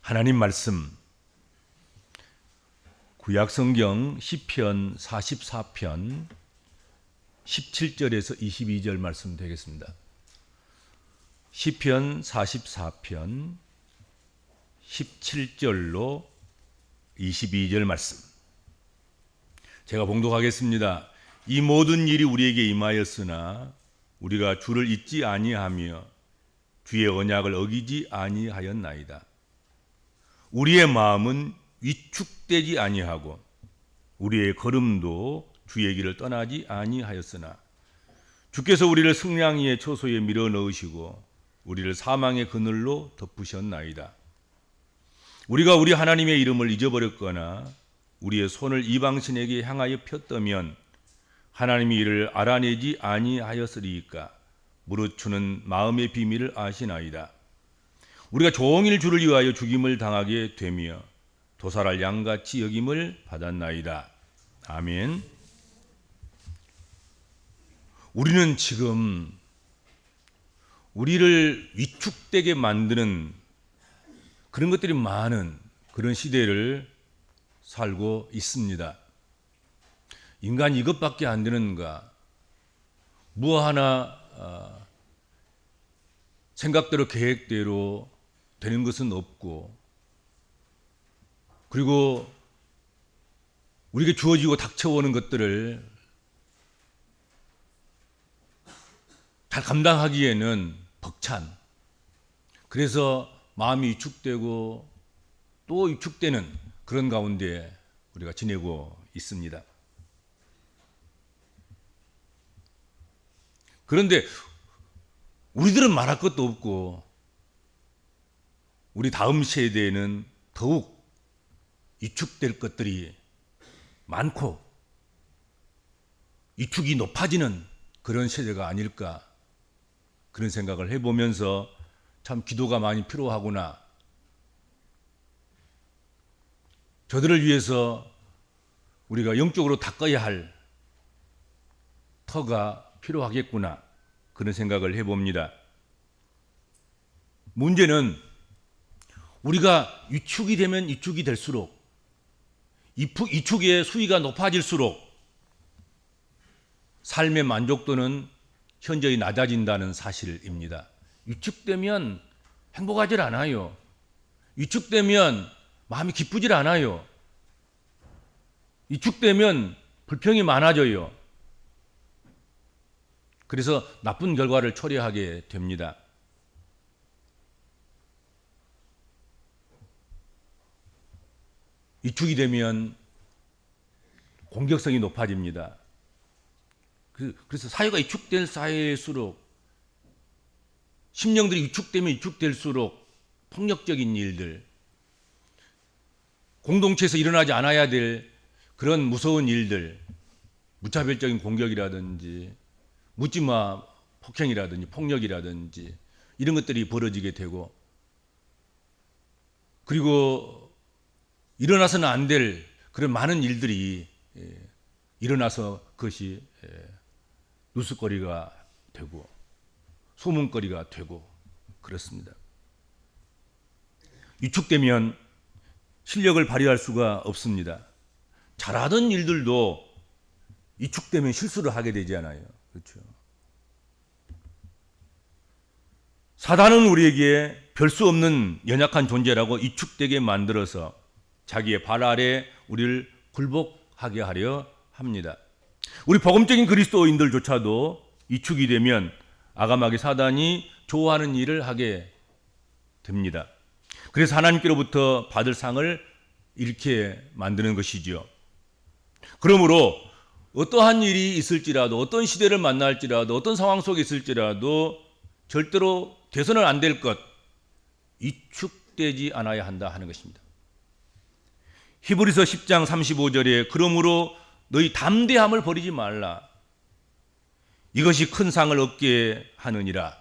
하나님 말씀 구약성경 시편 44편 17절에서 22절 말씀 되겠습니다. 시편 44편 17절로 22절 말씀 제가 봉독하겠습니다. 이 모든 일이 우리에게 임하였으나 우리가 주를 잊지 아니하며 주의 언약을 어기지 아니하였나이다. 우리의 마음은 위축되지 아니하고 우리의 걸음도 주의 길을 떠나지 아니하였으나 주께서 우리를 승량이의 초소에 밀어 넣으시고 우리를 사망의 그늘로 덮으셨나이다. 우리가 우리 하나님의 이름을 잊어버렸거나 우리의 손을 이방신에게 향하여 폈다면 하나님이 이를 알아내지 아니하였으리이까. 무릇 주는 마음의 비밀을 아시나이다. 우리가 종일 주를 위하여 죽임을 당하게 되며 도살할 양같이 여김을 받았나이다. 아멘. 우리는 지금 우리를 위축되게 만드는 그런 것들이 많은 그런 시대를 살고 있습니다. 인간 이것밖에 안 되는가? 뭐 하나 생각대로 계획대로 되는 것은 없고, 그리고 우리에게 주어지고 닥쳐오는 것들을 잘 감당하기에는 벅찬, 그래서 마음이 위축되고 또 위축되는 그런 가운데 우리가 지내고 있습니다. 그런데 우리들은 말할 것도 없고 우리 다음 세대에는 더욱 위축될 것들이 많고 위축이 높아지는 그런 세대가 아닐까, 그런 생각을 해보면서 참 기도가 많이 필요하구나, 저들을 위해서 우리가 영적으로 닦아야 할 터가 필요하겠구나, 그런 생각을 해봅니다. 문제는 우리가 위축이 되면 위축이 될수록, 위축의 수위가 높아질수록 삶의 만족도는 현저히 낮아진다는 사실입니다. 위축되면 행복하질 않아요. 위축되면 마음이 기쁘질 않아요. 위축되면 불평이 많아져요. 그래서 나쁜 결과를 초래하게 됩니다. 위축이 되면 공격성이 높아집니다. 그래서 사회가 위축될 사회일수록, 심령들이 위축되면 위축될수록 폭력적인 일들, 공동체에서 일어나지 않아야 될 그런 무서운 일들, 무차별적인 공격이라든지 묻지마 폭행이라든지 폭력이라든지 이런 것들이 벌어지게 되고, 그리고 일어나서는 안 될 그런 많은 일들이 일어나서 그것이 뉴스거리가 되고 소문거리가 되고 그렇습니다. 위축되면 실력을 발휘할 수가 없습니다. 잘하던 일들도 위축되면 실수를 하게 되잖아요. 그렇죠? 사단은 우리에게 별 수 없는 연약한 존재라고 위축되게 만들어서 자기의 발 아래 우리를 굴복하게 하려 합니다. 우리 복음적인 그리스도인들조차도 위축이 되면 아감하게 사단이 좋아하는 일을 하게 됩니다. 그래서 하나님께로부터 받을 상을 잃게 만드는 것이죠. 그러므로 어떠한 일이 있을지라도, 어떤 시대를 만날지라도, 어떤 상황 속에 있을지라도 절대로 돼서는 안 될 것, 위축되지 않아야 한다 하는 것입니다. 히브리서 10장 35절에 그러므로 너희 담대함을 버리지 말라, 이것이 큰 상을 얻게 하느니라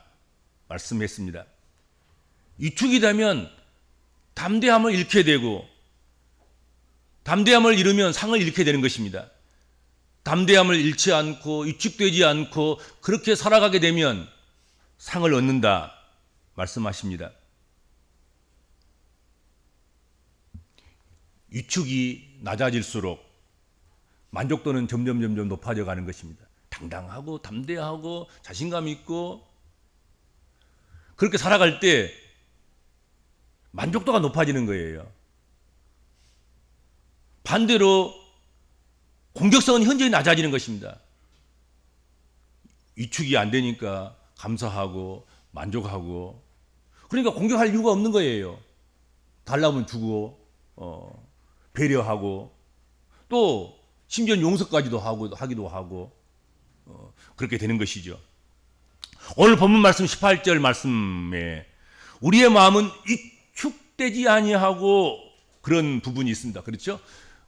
말씀했습니다. 위축이 되면 담대함을 잃게 되고, 담대함을 잃으면 상을 잃게 되는 것입니다. 담대함을 잃지 않고 위축되지 않고 그렇게 살아가게 되면 상을 얻는다 말씀하십니다. 위축이 낮아질수록 만족도는 점점 높아져 가는 것입니다. 당당하고 담대하고 자신감 있고 그렇게 살아갈 때 만족도가 높아지는 거예요. 반대로 공격성은 현저히 낮아지는 것입니다. 위축이 안 되니까 감사하고 만족하고, 그러니까 공격할 이유가 없는 거예요. 달라면 주고 배려하고 또 심지어 용서까지도 하기도 하고 그렇게 되는 것이죠. 오늘 본문 말씀 18절 말씀에 우리의 마음은 위축되지 아니하고 그런 부분이 있습니다. 그렇죠?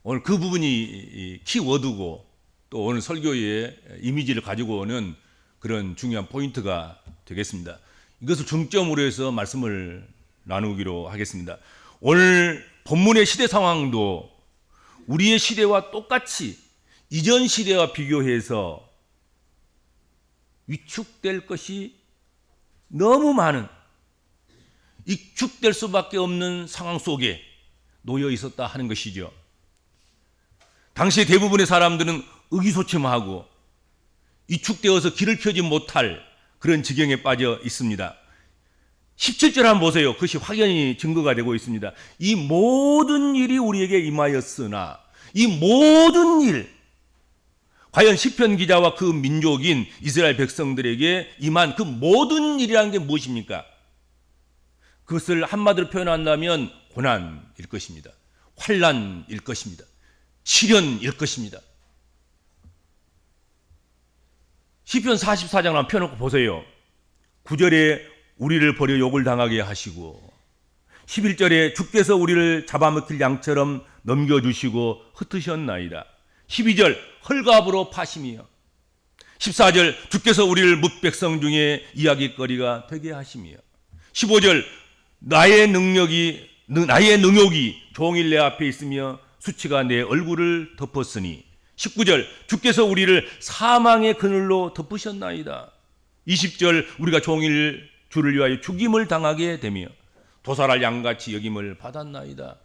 오늘 그 부분이 키워드고 또 오늘 설교의 이미지를 가지고 오는 그런 중요한 포인트가 되겠습니다. 이것을 중점으로 해서 말씀을 나누기로 하겠습니다. 오늘 본문의 시대 상황도 우리의 시대와 똑같이 이전 시대와 비교해서 위축될 것이 너무 많은, 위축될 수밖에 없는 상황 속에 놓여 있었다 하는 것이죠. 당시 대부분의 사람들은 의기소침하고 위축되어서 길을 펴지 못할 그런 지경에 빠져 있습니다. 17절 한번 보세요. 그것이 확연히 증거가 되고 있습니다. 이 모든 일이 우리에게 임하였으나, 이 모든 일, 과연 시편 기자와 그 민족인 이스라엘 백성들에게 임한 그 모든 일이라는 게 무엇입니까? 그것을 한마디로 표현한다면 고난일 것입니다. 환난일 것입니다. 시련일 것입니다. 시편 44장 한번 펴놓고 보세요. 9절에 우리를 버려 욕을 당하게 하시고 11절에 주께서 우리를 잡아먹힐 양처럼 넘겨주시고 흩으셨나이다. 12절 헐갑으로 파시며 14절 주께서 우리를 뭇백성 중에 이야기거리가 되게 하시며 15절 나의 능욕이 종일 내 앞에 있으며 수치가 내 얼굴을 덮었으니 19절 주께서 우리를 사망의 그늘로 덮으셨나이다. 20절 우리가 종일 주를 위하여 죽임을 당하게 되며 도살할 양같이 여김을 받았나이다.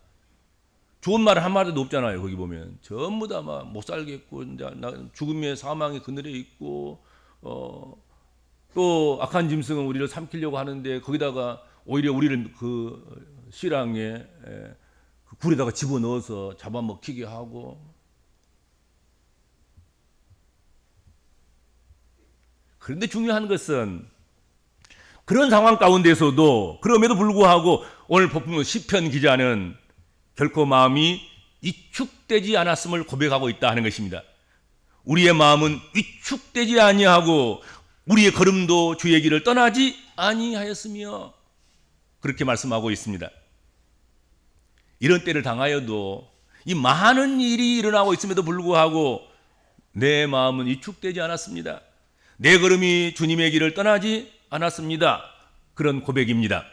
좋은 말은 한마디도 없잖아요. 거기 보면 전부 다 막 못 살겠고 죽음의 사망의 그늘에 있고 또 악한 짐승은 우리를 삼키려고 하는데 거기다가 오히려 우리를 그 실랑에 그 굴에다가 집어넣어서 잡아먹히게 하고, 그런데 중요한 것은 그런 상황 가운데서도 그럼에도 불구하고 오늘 본문 시편 기자는 결코 마음이 위축되지 않았음을 고백하고 있다 하는 것입니다. 우리의 마음은 위축되지 아니하고 우리의 걸음도 주의 길을 떠나지 아니하였으며 그렇게 말씀하고 있습니다. 이런 때를 당하여도 이 많은 일이 일어나고 있음에도 불구하고 내 마음은 위축되지 않았습니다. 내 걸음이 주님의 길을 떠나지 않았습니다. 그런 고백입니다.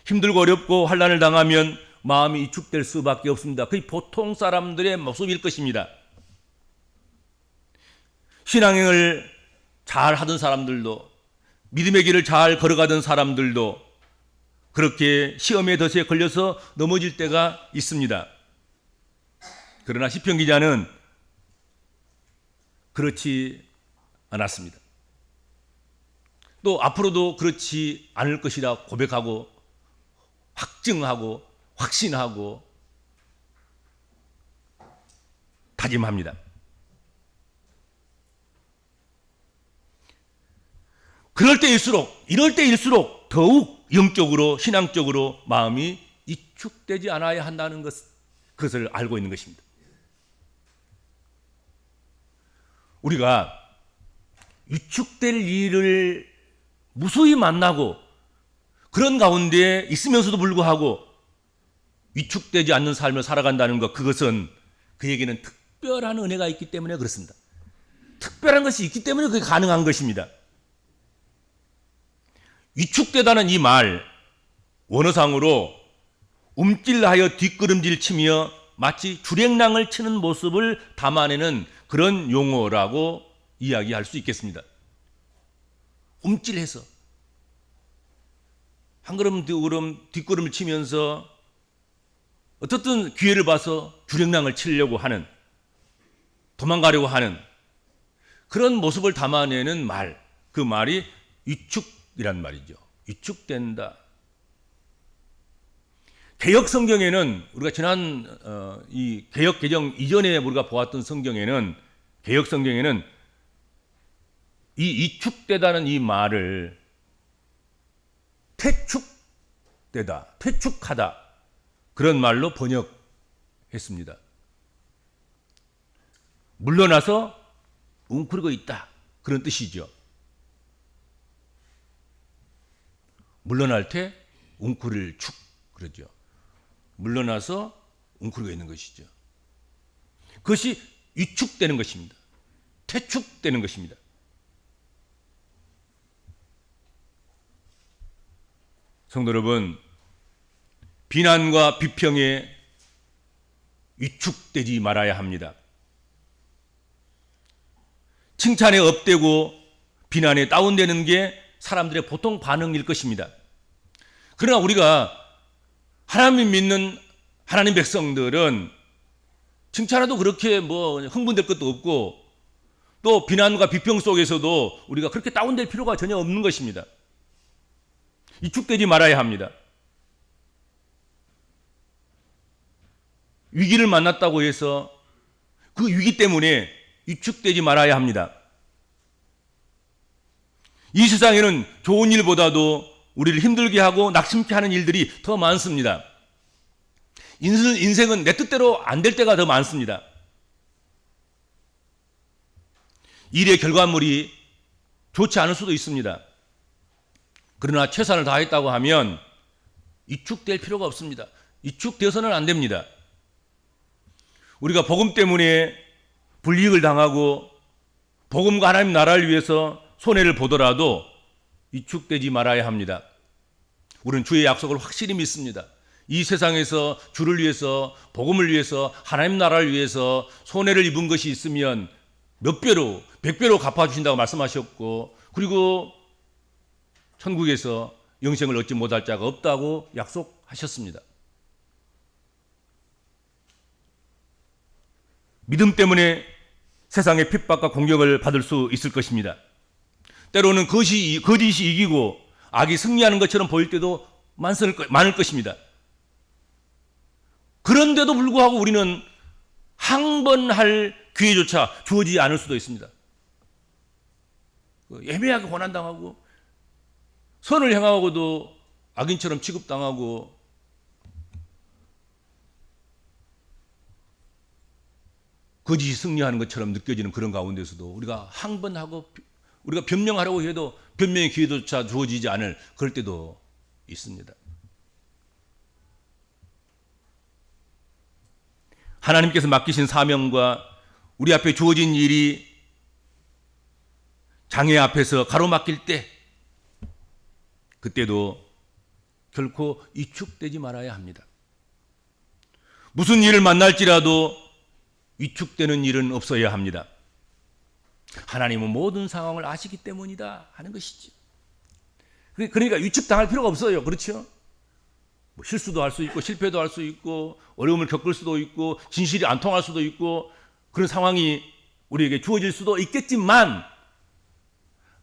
힘들고 어렵고 환난을 당하면 마음이 위축될 수밖에 없습니다. 그게 보통 사람들의 모습일 것입니다. 신앙행을 잘 하던 사람들도, 믿음의 길을 잘 걸어가던 사람들도 그렇게 시험의 덫에 걸려서 넘어질 때가 있습니다. 그러나 시편 기자는 그렇지 않았습니다. 또 앞으로도 그렇지 않을 것이라 고백하고 확증하고 확신하고 다짐합니다. 이럴 때일수록 더욱 영적으로 신앙적으로 마음이 위축되지 않아야 한다는 그것을 알고 있는 것입니다. 우리가 위축될 일을 무수히 만나고 그런 가운데 있으면서도 불구하고 위축되지 않는 삶을 살아간다는 것, 그것은 그에게는 특별한 은혜가 있기 때문에 그렇습니다. 특별한 것이 있기 때문에 그게 가능한 것입니다. 위축되다는 이 말, 원어상으로 움찔하여 뒷걸음질 치며 마치 주랭랑을 치는 모습을 담아내는 그런 용어라고 이야기할 수 있겠습니다. 움찔해서 한 걸음 두 걸음 뒷걸음을 치면서 어떻든 기회를 봐서 주랭랑을 치려고 하는, 도망가려고 하는 그런 모습을 담아내는 말, 그 말이 위축이란 말이죠. 위축된다. 개역 성경에는 우리가 지난 이 개역 개정 이전에 우리가 보았던 성경에는, 개역 성경에는 이 위축되다는 이 말을 퇴축되다, 퇴축하다 그런 말로 번역했습니다. 물러나서 웅크리고 있다 그런 뜻이죠. 물러날 때 웅크릴 축 그러죠. 물러나서 웅크리고 있는 것이죠. 그것이 위축되는 것입니다. 퇴축되는 것입니다. 성도 여러분, 비난과 비평에 위축되지 말아야 합니다. 칭찬에 업되고 비난에 다운되는 게 사람들의 보통 반응일 것입니다. 그러나 우리가 하나님 믿는 하나님 백성들은 칭찬해도 그렇게 흥분될 것도 없고, 또 비난과 비평 속에서도 우리가 그렇게 다운될 필요가 전혀 없는 것입니다. 위축되지 말아야 합니다. 위기를 만났다고 해서 그 위기 때문에 위축되지 말아야 합니다. 이 세상에는 좋은 일보다도 우리를 힘들게 하고 낙심케 하는 일들이 더 많습니다. 인생은 내 뜻대로 안 될 때가 더 많습니다. 일의 결과물이 좋지 않을 수도 있습니다. 그러나 최선을 다했다고 하면 위축될 필요가 없습니다. 위축되어서는 안 됩니다. 우리가 복음 때문에 불이익을 당하고 복음과 하나님 나라를 위해서 손해를 보더라도 위축되지 말아야 합니다. 우리는 주의 약속을 확실히 믿습니다. 이 세상에서 주를 위해서, 복음을 위해서, 하나님 나라를 위해서 손해를 입은 것이 있으면 몇 배로, 100배로 갚아주신다고 말씀하셨고, 그리고 천국에서 영생을 얻지 못할 자가 없다고 약속하셨습니다. 믿음 때문에 세상의 핍박과 공격을 받을 수 있을 것입니다. 때로는 거짓이 이기고 악이 승리하는 것처럼 보일 때도 많을 것입니다. 그런데도 불구하고 우리는 항번할 기회조차 주어지지 않을 수도 있습니다. 애매하게 고난당하고 선을 행하고도 악인처럼 취급당하고, 거짓이 승리하는 것처럼 느껴지는 그런 가운데서도 우리가 항번하고 우리가 변명하려고 해도 변명의 기회조차 주어지지 않을 그럴 때도 있습니다. 하나님께서 맡기신 사명과 우리 앞에 주어진 일이 장애 앞에서 가로막힐 때, 그때도 결코 위축되지 말아야 합니다. 무슨 일을 만날지라도 위축되는 일은 없어야 합니다. 하나님은 모든 상황을 아시기 때문이다 하는 것이죠. 그러니까 위축당할 필요가 없어요. 그렇죠? 실수도 할 수 있고 실패도 할 수 있고 어려움을 겪을 수도 있고 진실이 안 통할 수도 있고 그런 상황이 우리에게 주어질 수도 있겠지만,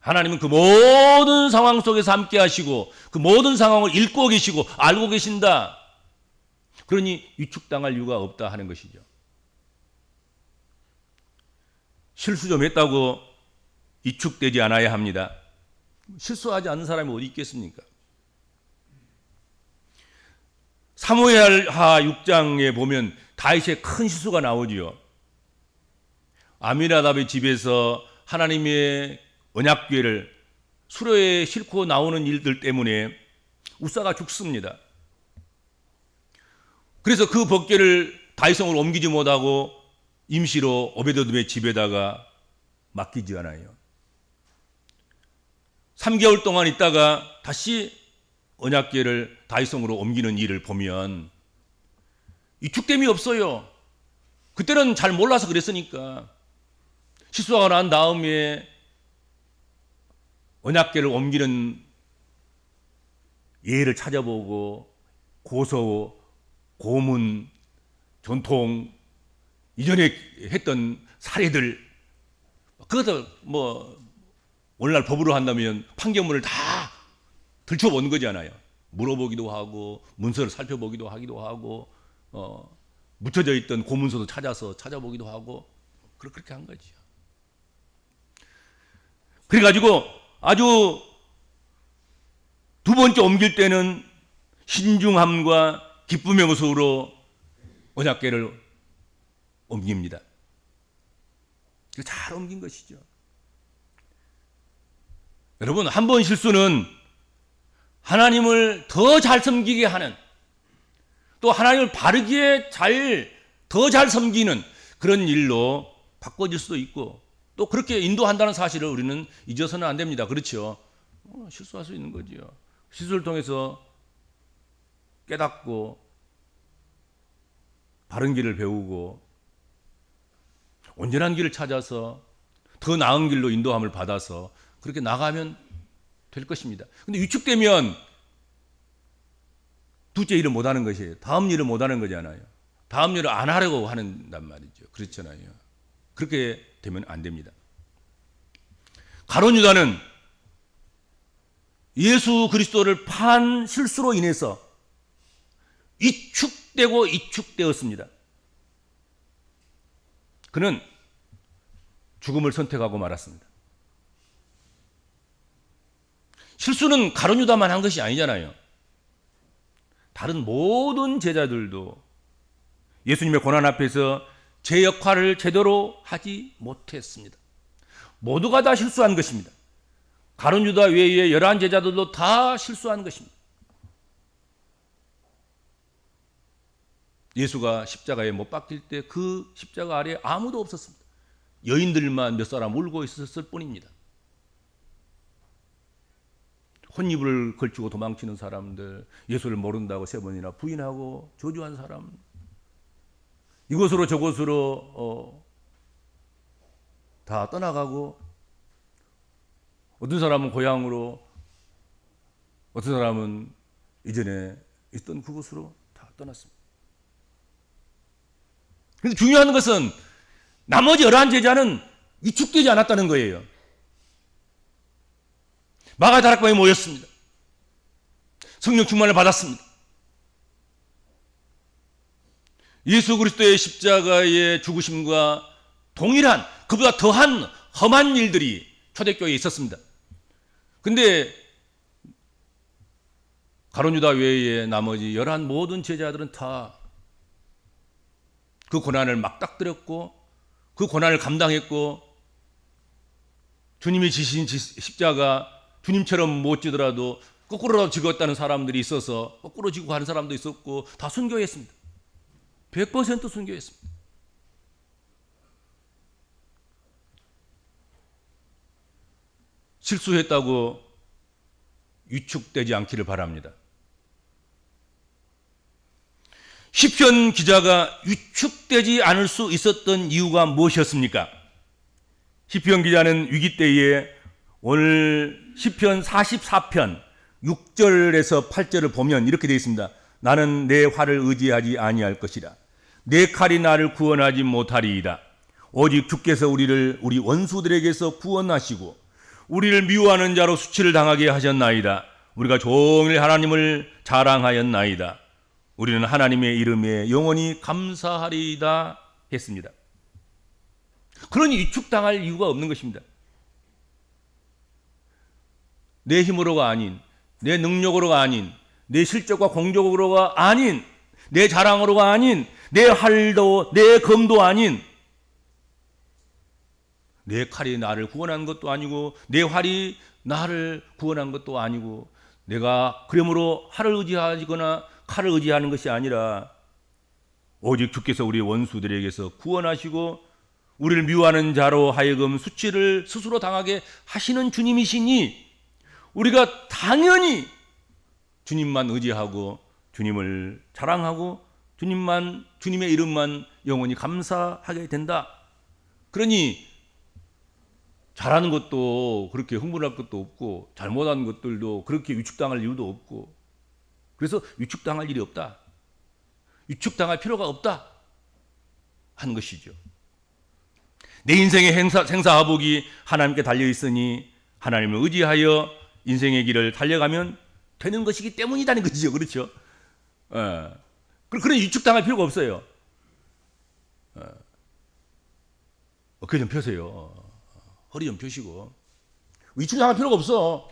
하나님은 그 모든 상황 속에서 함께 하시고 그 모든 상황을 읽고 계시고 알고 계신다. 그러니 위축당할 이유가 없다 하는 것이죠. 실수 좀 했다고 위축되지 않아야 합니다. 실수하지 않는 사람이 어디 있겠습니까? 사무엘하 6장에 보면 다윗의 큰 실수가 나오지요. 아미나답의 집에서 하나님의 언약궤를 수로에 싣고 나오는 일들 때문에 우사가 죽습니다. 그래서 그 법궤를 다윗성으로 옮기지 못하고 임시로 오베드돔의 집에다가 맡기지 않아요. 3개월 동안 있다가 다시 언약궤를 다윗성으로 옮기는 일을 보면 위축됨이 없어요. 그때는 잘 몰라서 그랬으니까. 실수하고 난 다음에 언약궤를 옮기는 예를 찾아보고 고소 고문, 전통, 이전에 했던 사례들, 그것도 뭐 오늘날 법으로 한다면 판결문을 다 들춰보는 거잖아요. 물어보기도 하고 문서를 살펴보기도 하기도 하고 묻혀져 있던 고문서도 찾아보기도 하고 그렇게 한 거죠. 그래가지고 아주 두 번째 옮길 때는 신중함과 기쁨의 모습으로 언약궤를 옮깁니다. 잘 옮긴 것이죠. 여러분, 한 번 실수는 하나님을 더 잘 섬기게 하는, 또 하나님을 바르게 더 잘 섬기는 그런 일로 바꿔질 수도 있고, 또 그렇게 인도한다는 사실을 우리는 잊어서는 안 됩니다. 그렇죠? 실수할 수 있는 거죠. 실수를 통해서 깨닫고 바른 길을 배우고 온전한 길을 찾아서 더 나은 길로 인도함을 받아서 그렇게 나가면 될 것입니다. 근데 위축되면 둘째 일을 못하는 것이에요. 다음 일을 못하는 거잖아요. 다음 일을 안 하려고 한단 말이죠. 그렇잖아요. 그렇게 되면 안 됩니다. 가룟 유다는 예수 그리스도를 판 실수로 인해서 이축되었습니다. 그는 죽음을 선택하고 말았습니다. 실수는 가룟 유다만 한 것이 아니잖아요. 다른 모든 제자들도 예수님의 고난 앞에서 제 역할을 제대로 하지 못했습니다. 모두가 다 실수한 것입니다. 가룟 유다 외에 11 제자들도 다 실수한 것입니다. 예수가 십자가에 못 박힐 때 그 십자가 아래에 아무도 없었습니다. 여인들만 몇 사람 울고 있었을 뿐입니다. 혼입을 걸치고 도망치는 사람들, 예수를 모른다고 3번이나 부인하고 저주한 사람, 이곳으로 저곳으로 다 떠나가고, 어떤 사람은 고향으로, 어떤 사람은 이전에 있던 그곳으로 다 떠났습니다. 그런데 중요한 것은 나머지 11 제자는 위축되지 않았다는 거예요. 마가다락방에 모였습니다. 성령 충만을 받았습니다. 예수 그리스도의 십자가의 죽으심과 동일한, 그보다 더한 험한 일들이 초대교회에 있었습니다. 근데 가룟 유다 외에 나머지 11 모든 제자들은 다 그 고난을 맞닥뜨렸고 그 고난을 감당했고, 주님이 지신 십자가 주님처럼 못 지더라도 거꾸로라도 지었다는 사람들이 있어서 거꾸로 지고 가는 사람도 있었고 다 순교했습니다. 100% 순교했습니다. 실수했다고 위축되지 않기를 바랍니다. 시편 기자가 위축되지 않을 수 있었던 이유가 무엇이었습니까? 시편 기자는 위기 때에 오늘 시편 44편 6절에서 8절을 보면 이렇게 되어 있습니다. 나는 내 활을 의지하지 아니할 것이라. 내 칼이 나를 구원하지 못하리이다. 오직 주께서 우리를 우리 원수들에게서 구원하시고 우리를 미워하는 자로 수치를 당하게 하셨나이다. 우리가 종일 하나님을 자랑하였나이다. 우리는 하나님의 이름에 영원히 감사하리이다 했습니다. 그러니 위축당할 이유가 없는 것입니다. 내 힘으로가 아닌, 내 능력으로가 아닌, 내 실적과 공적으로가 아닌, 내 자랑으로가 아닌, 내 활도 내 검도 아닌, 내 칼이 나를 구원한 것도 아니고 내 활이 나를 구원한 것도 아니고, 내가 그러므로 활을 의지하거나 칼을 의지하는 것이 아니라 오직 주께서 우리 원수들에게서 구원하시고 우리를 미워하는 자로 하여금 수치를 스스로 당하게 하시는 주님이시니 우리가 당연히 주님만 의지하고 주님을 자랑하고 주님의 이름만 영원히 감사하게 된다. 그러니 잘하는 것도 그렇게 흥분할 것도 없고 잘못한 것들도 그렇게 위축당할 이유도 없고, 그래서 위축당할 일이 없다. 위축당할 필요가 없다 하는 것이죠. 내 인생의 생사화복이 하나님께 달려 있으니 하나님을 의지하여 인생의 길을 달려가면 되는 것이기 때문이라는 것이죠. 그렇죠? 그런 위축당할 필요가 없어요. 어깨 좀 펴세요. 허리 좀 펴시고. 위축당할 필요가 없어.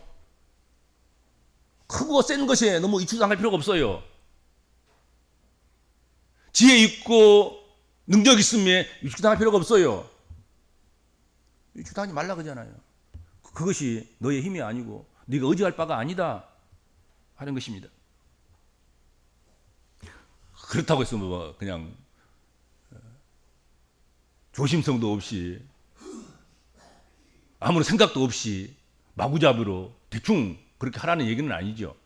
크고 센 것에 너무 위축당할 필요가 없어요. 지혜 있고 능력 있음에 위축당할 필요가 없어요. 위축당하지 말라 그러잖아요. 그것이 너의 힘이 아니고 네가 의지할 바가 아니다 하는 것입니다. 그렇다고 해서 뭐 그냥 조심성도 없이 아무런 생각도 없이 마구잡이로 대충 그렇게 하라는 얘기는 아니죠.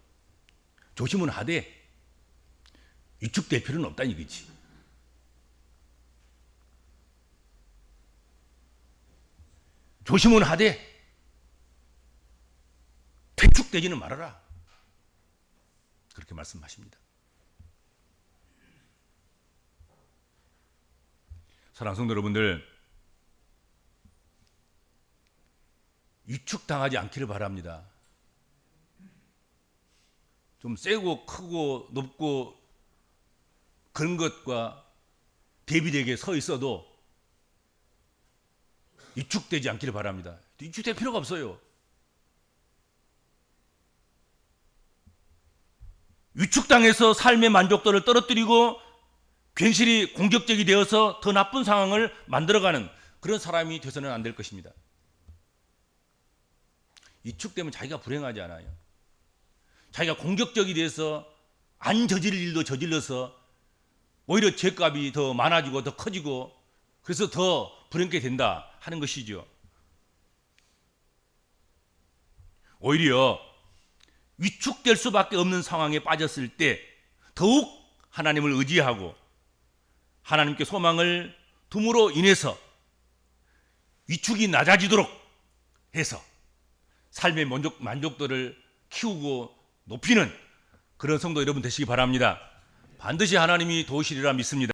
조심은 하되 위축될 필요는 없다는 얘기지. 조심은 하되 퇴축되지는 말아라. 그렇게 말씀하십니다. 사랑하는 성도 여러분들, 위축당하지 않기를 바랍니다. 좀 세고 크고 높고 그런 것과 대비되게 서 있어도 위축되지 않기를 바랍니다. 위축될 필요가 없어요. 위축당해서 삶의 만족도를 떨어뜨리고 괜시리 공격적이 되어서 더 나쁜 상황을 만들어가는 그런 사람이 되서는 안 될 것입니다. 위축되면 자기가 불행하지 않아요. 자기가 공격적이 돼서 안 저질 일도 저질러서 오히려 죄값이 더 많아지고 더 커지고 그래서 더 불행하게 된다 하는 것이죠. 오히려 위축될 수밖에 없는 상황에 빠졌을 때 더욱 하나님을 의지하고 하나님께 소망을 둠으로 인해서 위축이 낮아지도록 해서 삶의 만족도를 키우고 높이는 그런 성도 여러분 되시기 바랍니다. 반드시 하나님이 도우시리라 믿습니다.